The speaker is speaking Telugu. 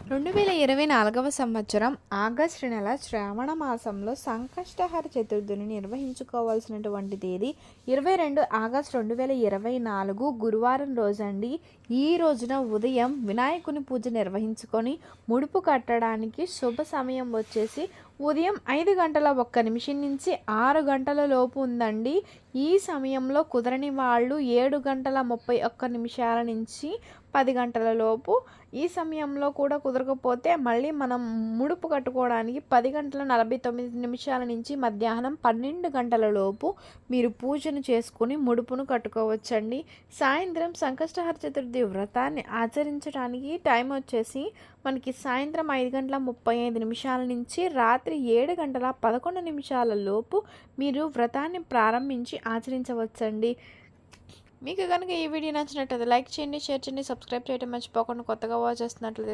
2024వ సంవత్సరం ఆగస్టు నెల శ్రావణ మాసంలో సంకష్టహర చతుర్థిని నిర్వహించుకోవాల్సినటువంటి తేదీ 22 ఆగస్టు 2024 గురువారం రోజండి. ఈ రోజున ఉదయం వినాయకుని పూజ నిర్వహించుకొని ముడుపు కట్టడానికి శుభ సమయం వచ్చేసి ఉదయం 5 గంటల 1 నిమిషం నుంచి 6 గంటల లోపు ఉందండి. ఈ సమయంలో కుదరని వాళ్ళు 7 గంటల 31 నిమిషాల నుంచి 10 గంటల లోపు, ఈ సమయంలో కూడా కుదరకపోతే మళ్ళీ మనం ముడుపు కట్టుకోవడానికి 10 గంటల 49 నిమిషాల నుంచి మధ్యాహ్నం 12 గంటల లోపు మీరు పూజను చేసుకుని ముడుపును కట్టుకోవచ్చండి. సాయంత్రం సంకష్టహర చతుర్థి వ్రతాన్ని ఆచరించడానికి టైం వచ్చేసి మనకి సాయంత్రం 5 గంటల 35 నిమిషాల నుంచి రాత్రి 7 గంటల 11 నిమిషాల లోపు మీరు వ్రతాన్ని ప్రారంభించి ఆచరించవచ్చండి. మీకు కనుక ఈ వీడియో నచ్చినట్లయితే లైక్ చేయండి, షేర్ చేయండి, సబ్స్క్రైబ్ చేయడం మర్చిపోకుండా. కొత్తగా వాచ్ చేస్తున్నట్లయితే